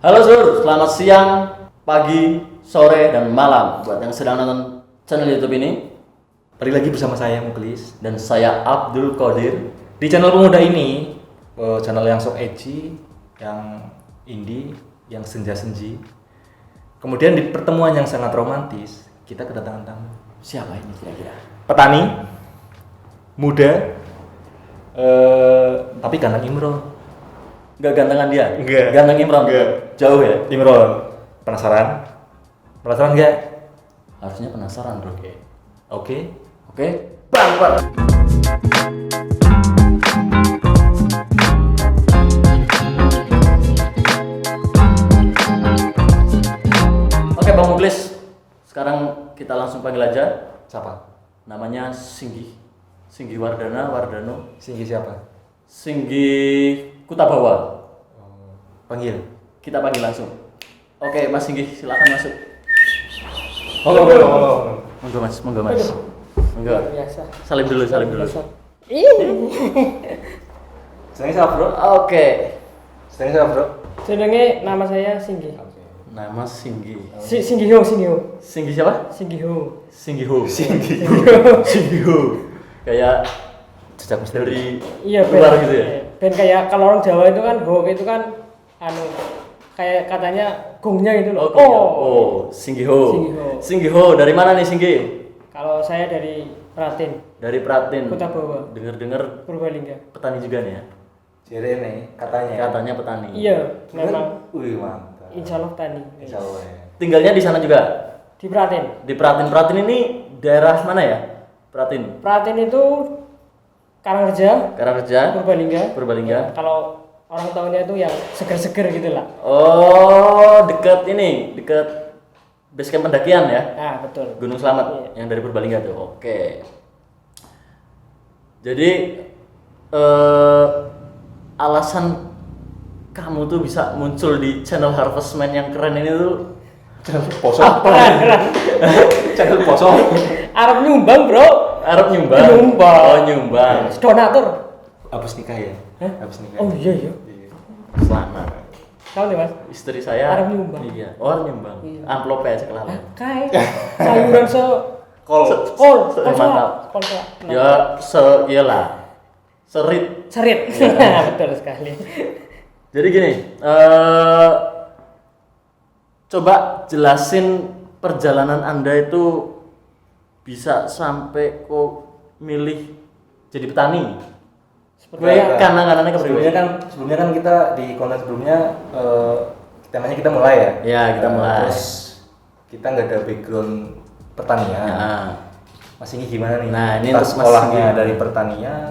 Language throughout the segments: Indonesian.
Halo Sur, selamat siang, pagi, sore, dan malam buat yang sedang nonton channel YouTube ini. Balik lagi bersama saya Muklis Dan saya Abdul Qadir. di channel pemuda ini, channel yang sok edgy, yang indie, yang senja-senji. Kemudian di pertemuan yang sangat romantis, kita kedatangan tamu. Siapa ini kira-kira? Petani, muda, tapi ganteng Imron. Enggak gantengan dia? Enggak. Ganteng Imron? Enggak. Jauh ya? Imron, penasaran? Penasaran nggak? Harusnya penasaran bro. Oke. Oke, bang, bang. Oke Bang Muklis, sekarang kita langsung panggil aja. Siapa? Namanya Singgi Wardano. Singgi siapa? Singgi Kutabawa. Panggil. Kita panggil langsung. Oke Mas Singgi, silakan masuk. Halo. Monggo Mas. Monggo. Biasa. Salim dulu. Senengnya siapa bro? Oke. Senengnya siapa bro? Jenenge nama saya Singgi. Nama Singgi. Singgiho. Singgi siapa? Singgiho. Singgiho. Kayak Jejak misteri. dari Iya, luar gitu ya. Ben kayak kalau orang Jawa itu kan ho itu kan kayak katanya gongnya gitu loh. Oh, Singgiho. Singgiho dari mana nih Singgi? Kalau saya dari Pratin, Dari Pratin. Kutabawa, Dengar-dengar Purbalingga. petani juga nih ya. Jadi nih katanya. Katanya petani. Iya, memang Wih mantap. insya Allah tani. Insya Allah ya. Tinggalnya di sana juga. Di Pratin. Di Pratin. Pratin ini daerah mana ya? Pratin. Pratin itu Karangreja, Karangreja. Purbalingga. Kalau orang tahunya itu yang seger-seger gitu lah. Oh, dekat base camp pendakian ya? Nah, betul. Gunung Slamet Iya. yang dari Purbalingga tuh. Oke. Jadi alasan kamu tuh bisa muncul di channel Harvestman yang keren ini tuh Posong. Keren. Channel posong. Arab nyumbang, Bro. Arab nyumbang. Nyumbang. Oh, nyumbang. Donatur. Habis nikah ya? Hah? Habis nikah. Oh iya. Selamat. Tahu nih, Mas? Istri saya Arab nyumbang. Iya, orang nyumbang. Iya. Amplopnya sekelah. Kayak sayuran Kol. Mantap. Kol. Ya, iyalah. Serit. Serit. Betul sekali. Jadi gini, coba jelasin perjalanan Anda itu bisa sampai kok milih jadi petani. Sepertinya Kanan-kanannya ke Sebelumnya kan kita di konten sebelumnya temanya kita mulai ya. Ya, kita mulai. Terus kita nggak ada background pertanian. Nah, Mas Singgi gimana nih? Nah, ini Entah untuk Mas sekolahnya Singgi. dari pertanian,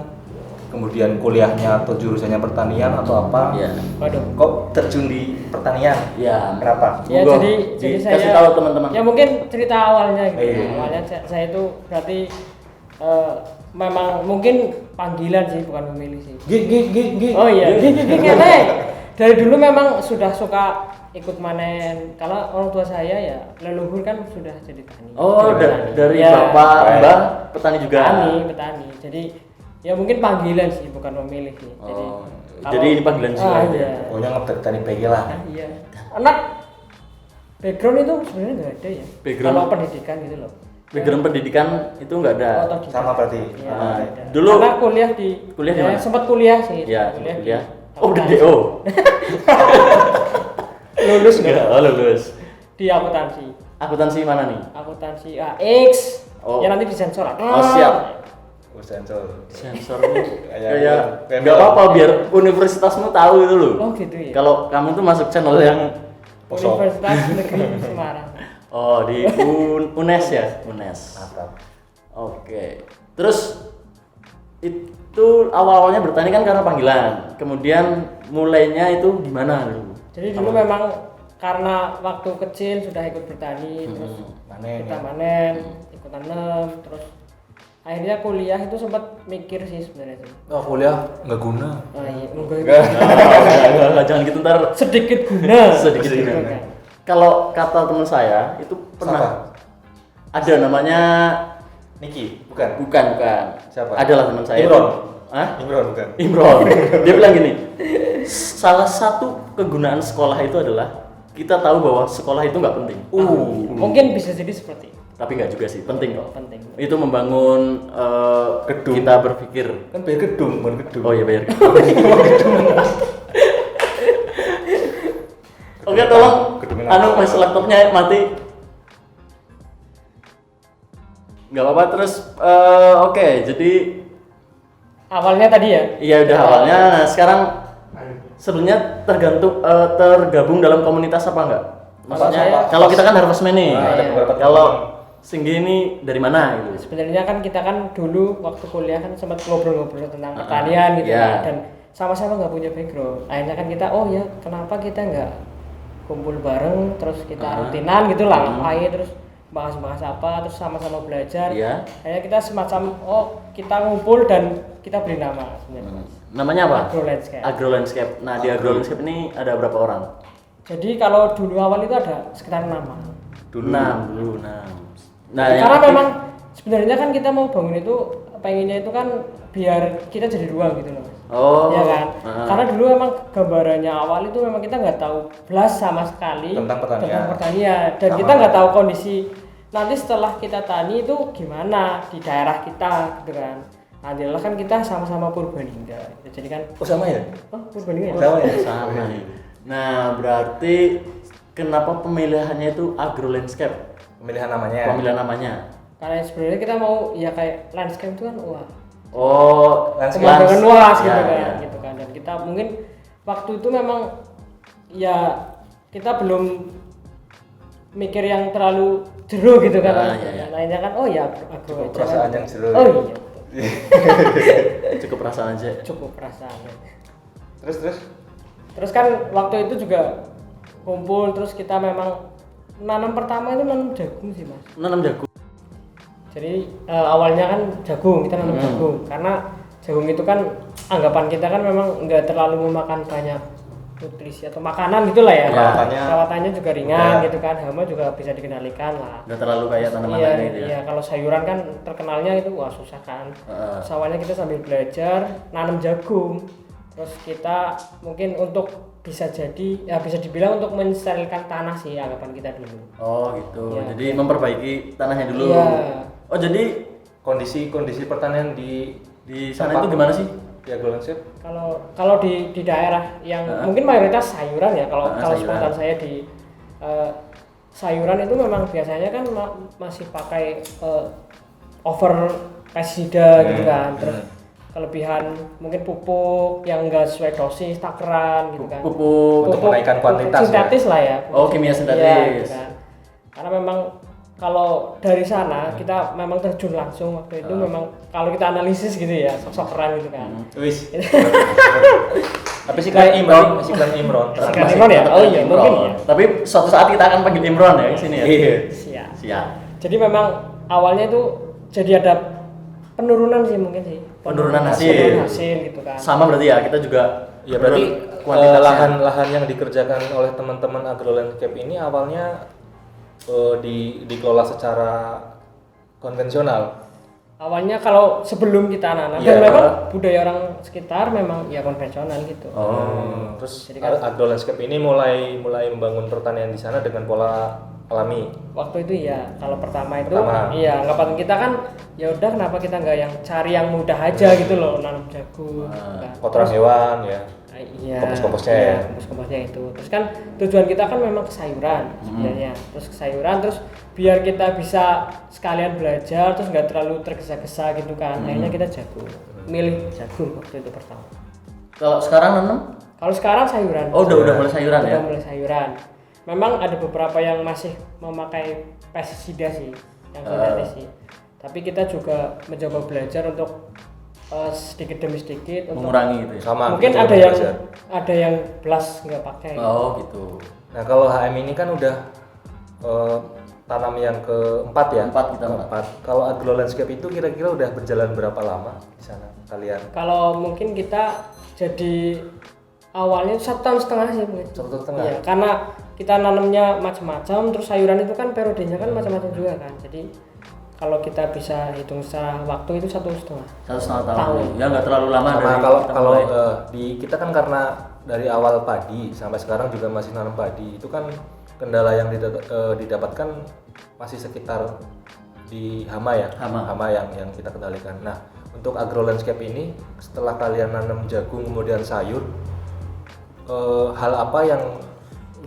kemudian kuliahnya atau jurusannya pertanian atau apa? ya, waduh. Kok terjun di pertanian? ya. Kenapa? Ya, Monggo, jadi kasih saya tahu teman-teman. Ya mungkin cerita awalnya gitu. Iya. Awalnya saya itu berarti memang mungkin panggilan sih, bukan memilih sih. Gi. Oh iya, gini. Dari dulu memang sudah suka ikut manen. Kalau orang tua saya ya leluhur kan sudah jadi petani. Oh, dari Ya, bapak, mbak, petani juga. petani. Jadi ya mungkin panggilan sih, bukan memilih sih. Oh, kalau- jadi ini panggilan jiwa. Iya. Pokoknya petani PG lah. Iya. Anak background itu sebenarnya nggak ada ya. Background? Kalau pendidikan gitu loh. Background pendidikan itu nggak ada. Otodidak. Sama berarti. Iya, Ah, nggak ada. dulu- Karena kuliah di mana? sempat kuliah sih. Ya, sempat kuliah. di Oh, di akuntansi. DO. Lulus Enggak, nggak? oh lulus. Di akuntansi. Akuntansi mana nih? Akuntansi AX. Oh. Ya nanti disensor. Oh, siap. Sensor. Sensor ini Kayak- kayak nggak apa-apa biar universitasmu tahu itu loh. Oh gitu ya. Kalau kamu tuh masuk channel yang Posong. Universitas Negeri Semarang. oh di UNES ya, UNES. Mantap. Oke. Terus itu awal-awalnya bertani kan karena panggilan. Kemudian mulainya itu gimana dulu? Jadi dulu memang karena waktu kecil sudah ikut bertani, terus Manen. kita Ya. manen, ikut tanam, terus akhirnya kuliah itu sempat mikir sih sebenarnya sih. Oh, kuliah nggak guna. Nah, iya, enggak, Enggak, jangan gitu ntar sedikit guna. sedikit Sedikit guna. guna. Kalau kata teman saya itu pernah ada namanya Niki, bukan? bukan. Siapa? Adalah teman saya. Imron. Hah? Imron bukan? Imron. Dia bilang gini, salah satu kegunaan sekolah itu adalah kita tahu bahwa sekolah itu nggak penting. Mungkin bisa jadi seperti itu. Tapi nggak juga sih, penting kok. Penting. Itu membangun Gedung. kita berpikir. Kan bayar gedung, bukan gedung. Oh iya bayar. Oke, tolong Gedungnya anu mas laptopnya mati. Nggak apa-apa. Terus oke, jadi Awalnya tadi ya. iya udah awalnya. Nah sekarang sebenarnya tergabung dalam komunitas apa enggak? Maksudnya saya- kalau kita kan harvestman nih. Nah, ada Iya. beberapa Kalau Singgi ini dari mana gitu? Sebenarnya kan kita kan dulu waktu kuliah kan sempat ngobrol-ngobrol tentang pertanian gitu iya. kan, dan sama-sama nggak punya background. Akhirnya kan kita oh ya kenapa kita nggak kumpul bareng terus kita rutinan gitu lah ngapain terus bahas-bahas apa terus sama-sama belajar. Iya. Akhirnya kita semacam kita ngumpul dan kita beri nama sebenarnya. Namanya apa? Agro Landscape. Agro Landscape. Nah di Agro Landscape ini ada berapa orang? Jadi kalau dulu awal itu ada sekitar 6. Dulu. 6. Nah Karena aktif- memang sebenarnya kan kita mau bangun itu pengennya itu kan biar kita jadi ruang gitu loh. Oh. Ya kan? Ah. Karena dulu memang gambarannya awal itu memang kita nggak tahu belas sama sekali Tentang pertanian. dan Sama. kita nggak tahu kondisi nanti setelah kita tani itu gimana di daerah kita gitu kan. Alhamdulillah kan kita sama-sama Purbalingga. Jadi kan Oh sama ya? Purbalingga ya? Sama ya? Sama ya. Nah berarti kenapa pemilihannya itu Agro Landscape? Pemilihan namanya. Pemilihan namanya. Karena sebenarnya kita mau ya kayak landscape itu kan wah Oh, pemandangan luas gitu Ya, kan ya. gitu kan, dan kita mungkin waktu itu memang ya kita belum mikir yang terlalu jero gitu kan. Ah, iya, iya. Lainnya kan oh ya agro Cukup aja perasaan kan. yang jero. Oh iya Cukup perasaan aja. cukup perasaan. Terus. Terus kan waktu itu juga kumpul terus kita memang nanam pertama itu nanam jagung sih mas. Nanam jagung. Jadi awalnya kan jagung, kita nanam jagung karena jagung itu kan anggapan kita kan memang nggak terlalu memakan banyak nutrisi atau makanan gitulah ya. Perawatannya juga ringan gitu kan, hama juga bisa dikendalikan lah. Nggak terlalu kayak tanaman Iya, lainnya gitu ya. iya, kalau sayuran kan terkenalnya itu wah susah kan. Terus awalnya kita sambil belajar nanam jagung. Terus kita mungkin untuk bisa jadi ya bisa dibilang untuk mensterilkan tanah sih anggapan kita dulu. Oh gitu. Iya. Jadi memperbaiki tanahnya dulu. Iya. Oh jadi Kondisi pertanian di sana itu gimana sih? Ya Agro Landscape. Kalau di daerah yang mungkin mayoritas sayuran ya, kalau Sayuran. spontan saya di sayuran itu memang biasanya kan masih pakai over pestisida gitu kan, terus kelebihan mungkin pupuk yang enggak sesuai dosis takeran gitu kan, Pupuk. Untuk menaikkan kuantitas ya? sintetis lah ya. Oh, kimia sintetis. Iya, gitu kan. Karena memang kalau dari sana kita memang terjun langsung waktu itu memang kalau kita analisis gitu ya sok-sokeran gitu kan. Wis. Tapi si Klan Imron. Siklan Imron ya? Oh iya, mungkin ya. Tapi suatu saat kita akan panggil Imron ya ke sini ya. Iya. Siap. Siap. Jadi memang awalnya itu jadi ada penurunan sih mungkin sih. Penurunan hasil. Penurunan hasil gitu kan. Sama berarti ya, kita juga Ya berarti kuantitasnya. lahan-lahan yang dikerjakan oleh teman-teman Agro Landscape ini awalnya dikelola secara konvensional. Awalnya kalau sebelum kita nanam Iya, dan memang budaya orang sekitar memang ya konvensional gitu. Terus Jadi kan- Agro Landscape ini mulai membangun pertanian di sana dengan pola alami. Waktu itu ya kalau pertama itu Pertama. iya anggapan kita kan ya udah kenapa kita nggak yang cari yang mudah aja gitu loh nanam jagung. gitu kan. Kotoran hewan ya. Iya, Kompos-komposnya iya, ya? kompos-komposnya itu. Terus kan tujuan kita kan memang ke sayuran sebenarnya. Terus ke sayuran terus biar kita bisa sekalian belajar terus nggak terlalu tergesa-gesa gitu kan. Akhirnya kita jagung. Milih jagung waktu itu pertama. Kalau sekarang nanam? Kalau sekarang sayuran. Oh, udah mulai sayuran ya. Udah mulai sayuran. Memang ada beberapa yang masih memakai pestisida sih, yang sintetis sih. Tapi kita juga mencoba belajar untuk sedikit demi sedikit untuk Mengurangi gitu ya. Sama. mungkin kita ada juga yang belajar. ada yang belas nggak pakai. Oh, gitu. Nah kalau HM ini kan udah tanam yang keempat ya. Keempat kita, Pak. Keempat. Kalau Agro Landscape itu kira-kira udah berjalan berapa lama di sana kalian? Kalau mungkin kita jadi awalnya 1,5 tahun sih mungkin. 1,5? Iya, karena kita nanamnya macam-macam, terus sayuran itu kan periodenya kan macam-macam juga kan. Jadi kalau kita bisa hitung secara waktu itu 1,5 tahun. 1,5 tahun. Ya nggak terlalu lama Sama dari kalau kita kalau mulai. di kita kan karena dari awal padi sampai sekarang juga masih nanam padi, itu kan kendala yang didapatkan masih sekitar di hama ya, hama yang kita kendalikan. Nah, untuk agro landscape ini setelah kalian nanam jagung kemudian sayur, hal apa yang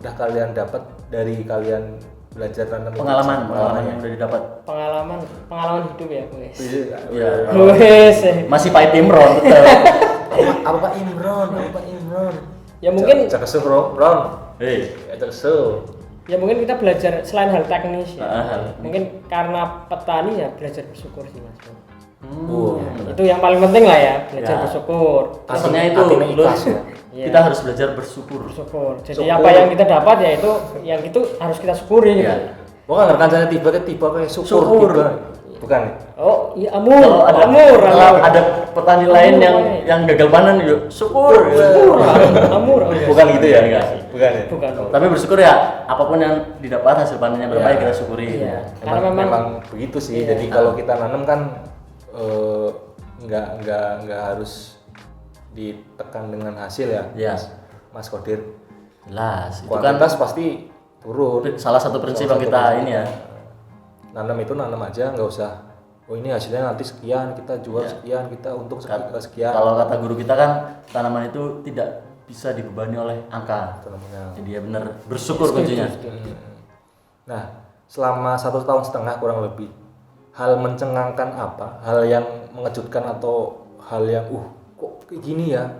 udah kalian dapat dari kalian belajar nanam? Pengalaman yang udah didapat. Pengalaman hidup ya, guys. Iya. Guys. Masih Pak Imron tetap. Apa Pak Imron? Ya mungkin Caksu Ron. Hei, Caksu. ya mungkin kita belajar selain hal teknis ya. hal. Mungkin karena petani ya belajar bersyukur sih Mas. Ya, Itu yang paling penting lah ya, belajar bersyukur. Maksudnya itu ikhlas ya. Kita harus belajar bersyukur. Jadi apa yang kita dapat ya itu yang itu harus kita syukuri gitu. Ya. Bukan rekan saya tiba kayak syukur. Bukan. Oh, iya amur. Kalau Amur. ada petani lain yang gagal panen yuk syukur. Amur. Bukan gitu ya? Enggak sih. Bukan ya? Bukan. Tapi bersyukur ya, apapun yang didapat hasil panennya berapa ya kita syukuri. Iya. Karena memang begitu sih. Jadi kalau kita nanam kan nggak harus ditekan dengan hasil ya. Iya. Mas Kodir. Jelas. Itu kan Kuantitas pasti turun. salah satu prinsip yang kita ini ya. Nanam itu nanam aja, nggak usah. Oh ini hasilnya nanti sekian, kita jual sekian, kita untung sekian. Kalau kata guru kita kan tanaman itu tidak bisa dibebani oleh angka. Jadi ya benar bersyukur kuncinya. Nah, selama 1,5 tahun kurang lebih, hal mencengangkan apa? Hal yang mengejutkan atau hal yang kok kayak gini ya?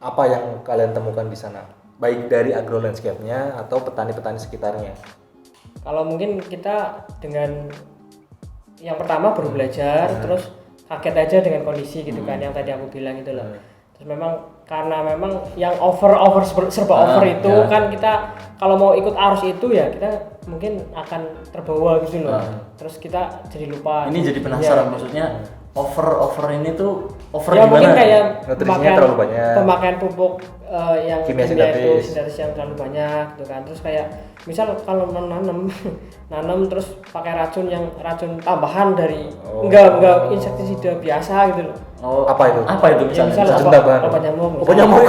Apa yang kalian temukan di sana? Baik dari agro landscape-nya atau petani-petani sekitarnya. Kalau mungkin kita dengan yang pertama baru belajar, terus kaget aja dengan kondisi gitu kan yang tadi aku bilang itu loh. Terus karena memang yang serba over itu kan kita kalau mau ikut arus itu ya kita mungkin akan terbawa gitu loh. Terus kita jadi lupa. Ini jadi penasaran maksudnya over ini tuh over ya gimana? Mungkin kayak nutrisinya terlalu banyak. Pemakaian pupuk yang kimia sintetis yang terlalu banyak gitu kan. Terus kayak misal kalau nanam terus pakai racun tambahan dari enggak insektisida biasa gitu loh. Apa itu? Ya, misal obat nyamuk.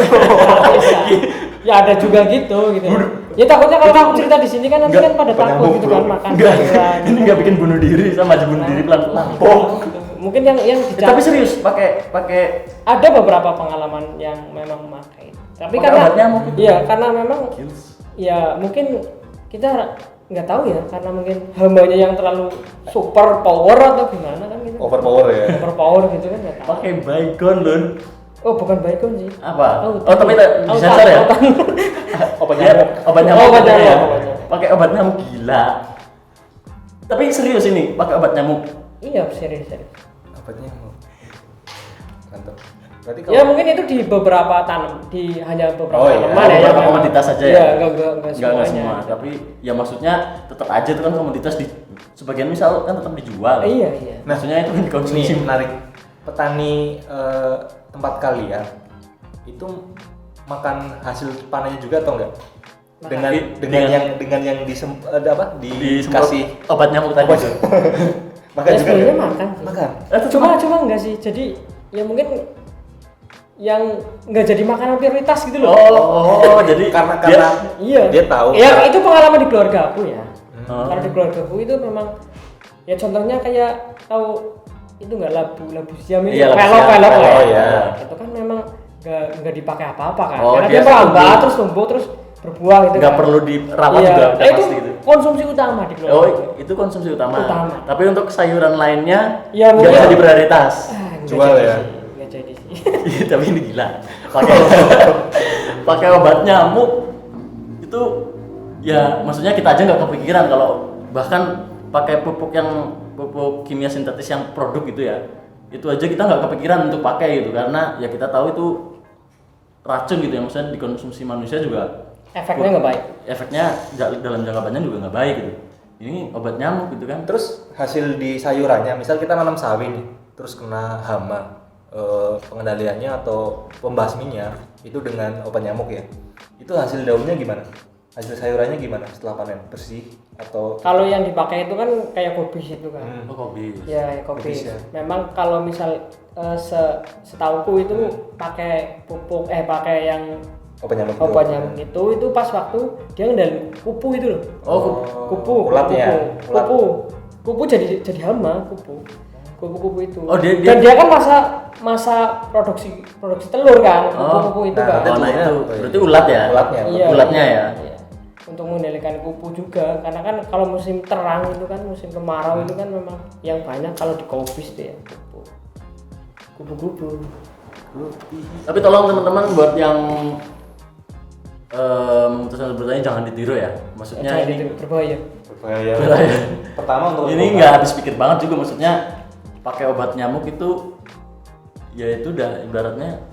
Ya ada juga gitu. Ya takutnya kalau aku cerita di sini kan nanti kan pada takut gitu kan makan. Ini nggak bikin bunuh diri sama aja bunuh diri pelan-pelan. Mungkin yang tapi serius pakai ada beberapa pengalaman yang memang memakai. Tapi karena memang ya mungkin kita nggak tahu ya karena mungkin hambanya yang terlalu super power atau gimana kan gitu. Overpower ya. Overpower gitu kan nggak tahu. pakai baygon lun. Oh bukan baygon sih. Apa? Tapi disensor ya. Obat nyamuk. Pakai obat nyamuk gila. Tapi serius ini pakai obat nyamuk. Iya serius. Obat nyamuk. Mantap. Berarti Ya mungkin itu di beberapa hanya beberapa tanaman ya. Beberapa komoditas saja ya. Enggak semua. Tapi ya maksudnya tetap aja itu kan komoditas di sebagian misal kan tetap dijual. Iya. Maksudnya itu kan dikonsumsi. Ini menarik. Petani tempat kalian itu makan hasil panennya juga atau enggak? Dengan yang dikasih obat nyamuk tadi. Makan ya, juga. Makan. Cuma enggak sih. Jadi ya mungkin yang nggak jadi makanan prioritas gitu loh. Oh, jadi karena dia tahu. Ya itu pengalaman di keluarga aku ya. Karena di keluarga aku itu memang ya contohnya kayak tahu itu nggak labu siam itu pelok ya. Itu kan memang nggak dipakai apa-apa kan. Oh, karena dia merambat terus tumbuh terus berbuah gitu. Nggak perlu dirawat juga udah itu pasti gitu. Konsumsi utama di keluarga. Oh, itu konsumsi utama. Tapi untuk sayuran lainnya ya, nggak bisa diprioritas. Jual ya. Jadi sih. Tapi ini gila. Pakai obat nyamuk itu ya maksudnya kita aja nggak kepikiran kalau bahkan pakai pupuk kimia sintetis yang produk gitu ya. Itu aja kita nggak kepikiran untuk pakai gitu karena ya kita tahu itu racun gitu ya, maksudnya dikonsumsi manusia juga efeknya nggak baik. Efeknya dalam jangka panjang juga nggak baik gitu. Ini obat nyamuk gitu kan. Terus hasil di sayurannya, misal kita nanam sawi nih, terus kena hama, pengendaliannya atau pembasminya itu dengan obat nyamuk ya. Itu hasil daunnya gimana? Hasil sayurannya gimana setelah panen? Bersih atau? Kalau yang dipakai itu kan kayak kobis itu kan. Kobis. Ya, kobis. Ya. Memang kalau misal setauku itu pakai pupuk pakai yang obat nyamuk itu pas waktu dia ngendalin kupu itu loh. Kupu kupu jadi hama kupu itu. Dan dia kan masa produksi telur kan, kupu itu kan. Nah itu berarti ulat ya? Ulatnya ya. Untuk mengendalikan kupu juga, karena kan kalau musim terang itu kan musim kemarau itu kan memang yang banyak kalau di Kobis itu ya kupu-kupu. Tapi tolong teman-teman buat yang memutuskan bertanya jangan ditiru ya. Maksudnya ini berbahaya. Pertama untuk ini nggak habis pikir banget juga, maksudnya pakai obat nyamuk itu ya itu udah ibaratnya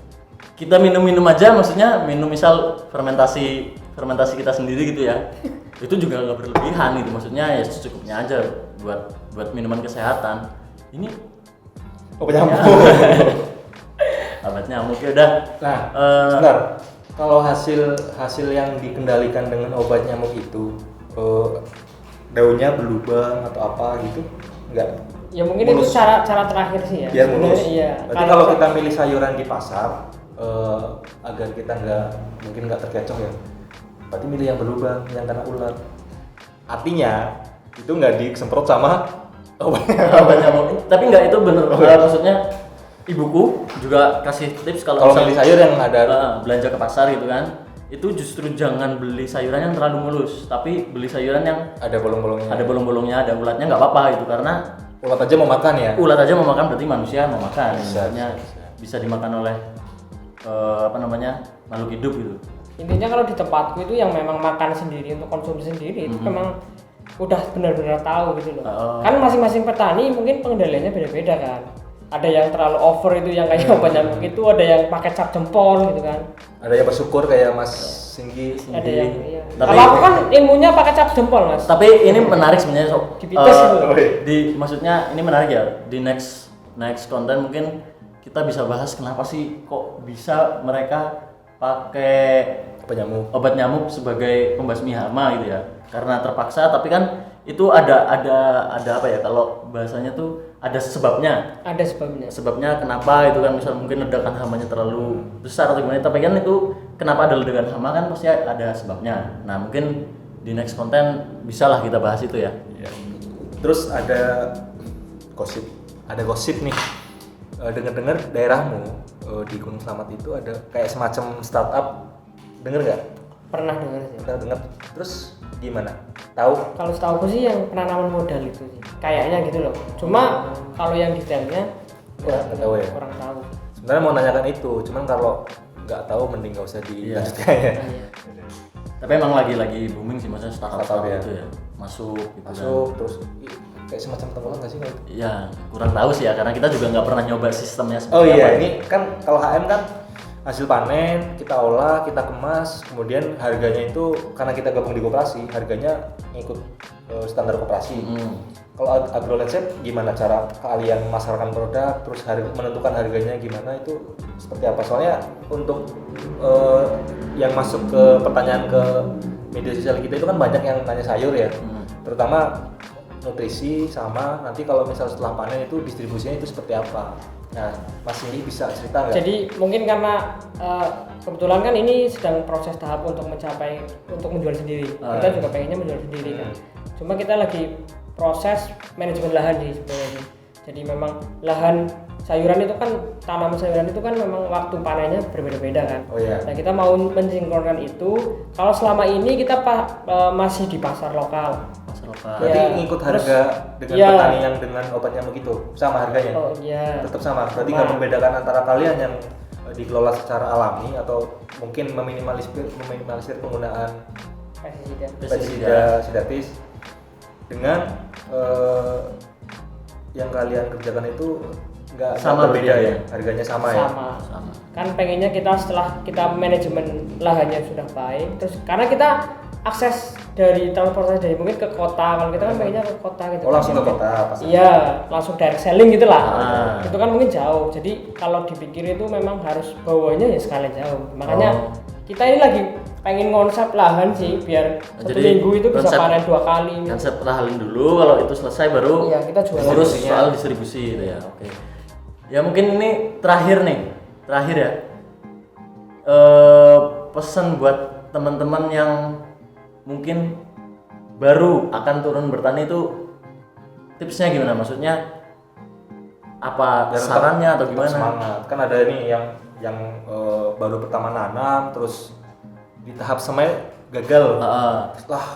kita minum aja, maksudnya minum misal fermentasi kita sendiri gitu ya. Itu juga nggak berlebihan gitu, maksudnya ya secukupnya aja buat minuman kesehatan. Ini obat nyamuk. Obat nyamuk ya udah. Nah, benar. Kalau hasil yang dikendalikan dengan obat nyamuk itu daunnya berlubang atau apa gitu, enggak? Ya mungkin mulus. Itu cara terakhir sih ya. Biar mulus. Iya. Berarti kalau kita milih sayuran di pasar agar kita mungkin nggak terkecoh ya, berarti milih yang berlubang, yang kena ulat. Artinya itu nggak disemprot sama obat nyamuk. Tapi nggak, itu bener. Maksudnya ibuku juga kasih tips kalau milih sayur yang ada belanja ke pasar gitu kan, itu justru jangan beli sayuran yang terlalu mulus, tapi beli sayuran yang ada bolong-bolongnya, ada ulatnya, nggak apa-apa gitu, karena ulat aja mau makan ya. Ulat aja mau makan berarti manusia mau makan. Bisa dimakan oleh makhluk hidup gitu. Intinya kalau di tempatku itu yang memang makan sendiri untuk konsumsi sendiri itu memang udah benar-benar tahu gitu loh. Kan masing-masing petani mungkin pengendaliannya beda-beda kan. Ada yang terlalu over itu yang kayak obat nyamuk itu, ada yang pakai cap jempol gitu kan. Ada yang bersyukur kayak Mas Singgi. Ada yang iya. Kalau aku kan ilmunya pakai cap jempol, Mas. Tapi ini menarik sebenarnya maksudnya ini menarik ya. Di next konten mungkin kita bisa bahas kenapa sih kok bisa mereka pakai obat nyamuk sebagai pembasmi hama gitu ya. Karena terpaksa, tapi kan itu ada apa ya, kalau bahasanya tuh ada sebabnya. Sebabnya kenapa itu kan, misal mungkin ledakan hamanya terlalu besar atau gimana, tapi kan itu kenapa ada ledakan hama kan pasti ada sebabnya. Nah, mungkin di next konten bisalah kita bahas itu ya. Terus ada gosip nih. Dengar daerahmu di Gunung Slamet itu ada kayak semacam startup. Dengar nggak? Pernah dengar sih. Pernah dengar. Terus gimana? Tahu? Kalau setahu sih yang penanaman modal itu sih. Kayaknya gitu loh. Cuma kalau yang detailnya nggak tahu ya. Kurang tahu. Sebenarnya mau nanyakan itu, cuman kalau nggak tahu mending nggak usah dilanjutkan ya. Tapi emang lagi booming sih, maksudnya startup itu ya. Masuk terus kayak semacam tenggelam nggak sih kalau itu? Iya, kurang tahu sih ya, karena kita juga nggak pernah nyoba sistemnya seperti apa. Oh iya, apa. ini kan kalau HM kan hasil panen kita olah, kita kemas, kemudian harganya itu karena kita gabung di koperasi, harganya ngikut standar koperasi. Kalau agrolandscape gimana cara kalian memasarkan produk, terus menentukan harganya gimana, itu seperti apa? Soalnya untuk yang masuk ke pertanyaan ke media sosial kita itu kan banyak yang nanya sayur ya, terutama nutrisi sama nanti kalau misal setelah panen itu distribusinya itu seperti apa. Nah, Mas ini bisa cerita nggak? Jadi mungkin karena kebetulan kan ini sedang proses tahap untuk menjual sendiri. Kita juga pengennya menjual sendiri kan. Cuma kita lagi proses manajemen lahan di sebenarnya. Jadi memang lahan sayuran itu kan, tanaman sayuran itu kan memang waktu panennya berbeda-beda kan. Oh iya. Nah, kita mau mensinkronkan itu. Kalau selama ini kita masih di pasar lokal. Berarti ngikut harga dengan petani yang dengan obat nyamuk itu sama harganya? Oh iya. Tetap sama. Berarti nggak membedakan antara kalian yang dikelola secara alami atau mungkin meminimalisir penggunaan pestisida sintetis dengan yang kalian kerjakan itu nggak sama, berbeda ya, harganya sama ya. Sama. Kan pengennya kita setelah kita manajemen lahannya sudah baik, terus karena kita akses dari transportasi dari mungkin ke kota, kalau kita kan pengennya ke kota gitu. Oh, langsung ke kota pasar. Iya, langsung direct selling gitu lah. Itu kan mungkin jauh. Jadi kalau dipikir itu memang harus bawanya ya sekalian jauh. Makanya kita ini lagi pengen konsep lahan sih biar satu minggu itu bisa panen 2 kali. Konsep lahan dulu, kalau itu selesai baru kita jual. Urus soal distribusi gitu ya. Oke. Ya mungkin ini terakhir ya. pesan buat teman-teman yang mungkin baru akan turun bertani itu tipsnya gimana? Maksudnya apa Biar sarannya atau tetap gimana? semangat. Kan ada ini yang baru pertama nanam terus di tahap semai gagal. Wah.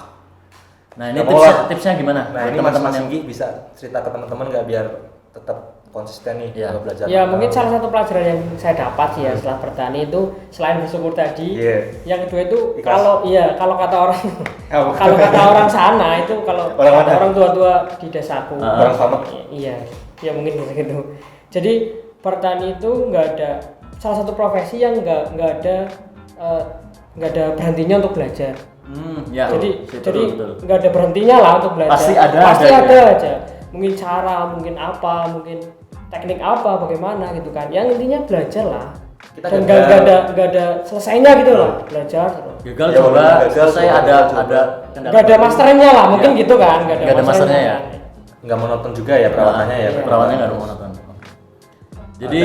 Nah ini Nggak mau lah. tipsnya gimana? Nah buat ini teman-teman Mas yang Singgi bisa cerita ke teman-teman nggak biar tetap konsisten nih Iya. belajar. Ya nanam. mungkin salah satu pelajaran yang saya dapat sih ya setelah bertani itu selain bersyukur tadi, yang kedua itu Ikhlas. kalau kata orang Oh. kalau kata orang sana itu kalau Orang kata mana? orang tua-tua di desaku, Orang sama. iya, ya mungkin gitu. Jadi bertani itu nggak ada salah satu profesi yang nggak ada berhentinya untuk belajar. ya. Jadi betul. nggak ada berhentinya lah untuk belajar. Pasti ada aja. Mungkin cara, mungkin apa, mungkin teknik apa, bagaimana gitu kan. Yang intinya belajar lah. Kita Dan gagal. nggak ada selesainya gitu loh, belajar terus. Gagal Ya, coba, walaupun gagal, selesai coba, ada coba. kendala. Nggak ada masternya lah, mungkin Ya. gitu kan. Nggak Nggak ada masternya ya? Nggak monoton juga ya perawatannya ya. Iya. Perawatannya nggak ada monoton. Jadi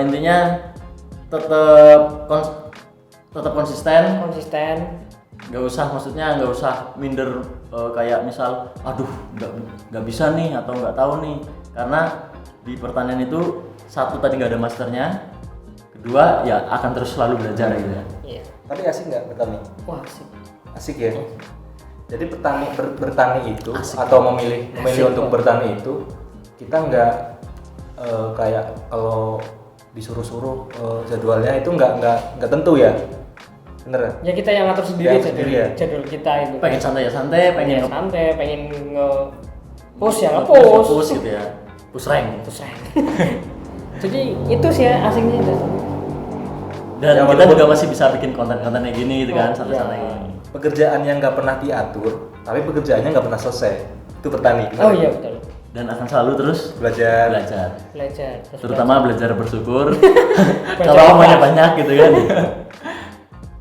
intinya tetap konsisten. Nggak usah minder kayak misal aduh nggak bisa nih atau nggak tahu nih, karena di pertanian itu satu tadi nggak ada masternya, kedua ya akan terus selalu belajar gitu ya. Iya. Tapi asik nggak bertani? Wah, asik. Asik ya. Jadi bertani itu Asik. atau memilih Asik, untuk Pak. bertani itu kita nggak kayak kalau disuruh-suruh jadwalnya itu nggak tentu ya. Bener ya? Ya kita yang ngatur sendiri, Yang sendiri ya? jadwal kita itu. Pengen santai ya santai, pengen santai, pengen nge-push ya nge-push. push gitu ya, push rank. Push rank. Jadi itu sih ya asiknya itu. Dan Ya, kita walaupun- juga masih bisa bikin konten-konten kayak gini gitu kan, Oh, santai-santai iya. gini. Pekerjaan yang nggak pernah diatur, tapi pekerjaannya nggak pernah selesai. Itu bertani. bener? Oh iya betul. Dan akan selalu terus Belajar. Belajar. terutama belajar bersyukur. Belajar Kalau ikhlas. banyak-banyak gitu kan.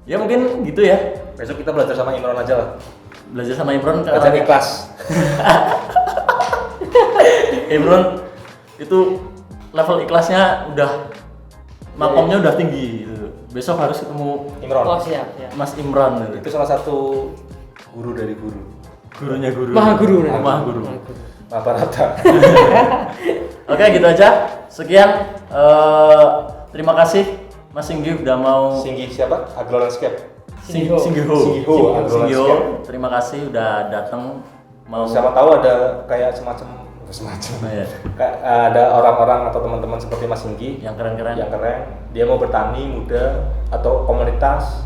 Ya mungkin gitu ya. Besok kita belajar sama Imron aja lah. Belajar sama Imron Belajar karena ikhlas. Imron itu level ikhlasnya udah makomnya udah tinggi gitu. Besok harus ketemu Imron. Oh siap ya. Mas Imran gitu. Itu salah satu guru dari guru. Gurunya guru. Maha guru. Maha guru. Mahabharata. Oke, gitu aja. Sekian. Terima kasih Mas Singgi udah mau Singgi siapa? Agrolandscape. Singgiho. Singgiho. Singgiho. Singgiho. Terima kasih udah datang mau Siapa tahu ada kayak semacam Nah, ya, kayak ada orang-orang atau teman-teman seperti Mas Singgi yang keren-keren. yang keren, dia mau bertani muda atau komunitas,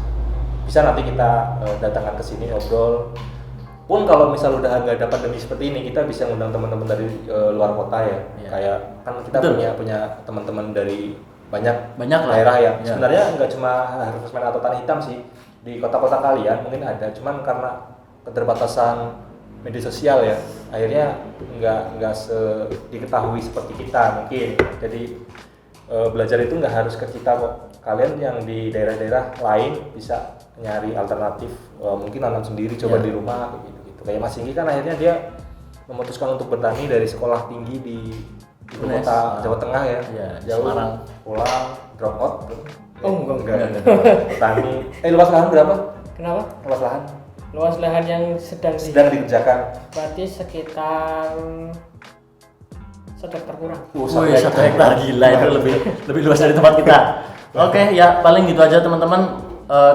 bisa nanti kita datangkan ke sini ngobrol. Pun kalau misal udah nggak ada pandemi seperti ini, kita bisa ngundang teman-teman dari luar kota ya. Iya. Kayak kan kita Betul. punya teman-teman dari banyak Banyak lah. daerah yang Iya. sebenarnya nggak cuma harvestman atau tanah hitam sih, di kota-kota kalian mungkin ada, cuman karena keterbatasan media sosial ya, akhirnya nggak diketahui seperti kita mungkin. Jadi belajar itu nggak harus ke kita kok. Kalian yang di daerah-daerah lain bisa nyari alternatif, mungkin nanam sendiri, coba Ya. di rumah kayak gitu. Kayak Mas Singgi kan akhirnya dia memutuskan untuk bertani dari sekolah tinggi di ibu UNES. kota Jawa Tengah ya, Iya, di jauh, Semarang. pulang, drop out. Oh, enggak. Bertani. Luas lahan berapa? Kenapa? Luas lahan Luas lahan yang sedang sedang dikerjakan. berarti sekitar 1 hektar kurang. Wih, 1 hektar gila itu lebih luas dari tempat kita. Oke, ya paling gitu aja teman-teman.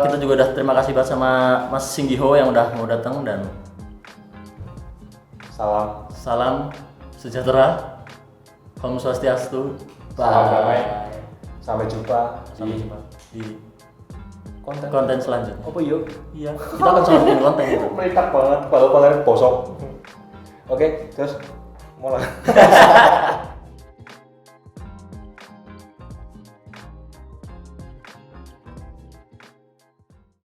Kita juga udah terima kasih banget sama Mas Singgiho yang udah mau datang dan salam sejahtera, Om Swastiastu, Salam damai. Sampai jumpa Sampai di jumpa di konten. konten selanjutnya. Apa yuk? Iya, kita akan selalu bikin konten gitu. Melekat banget, kalau kalian bosok. Oke, terus mulai.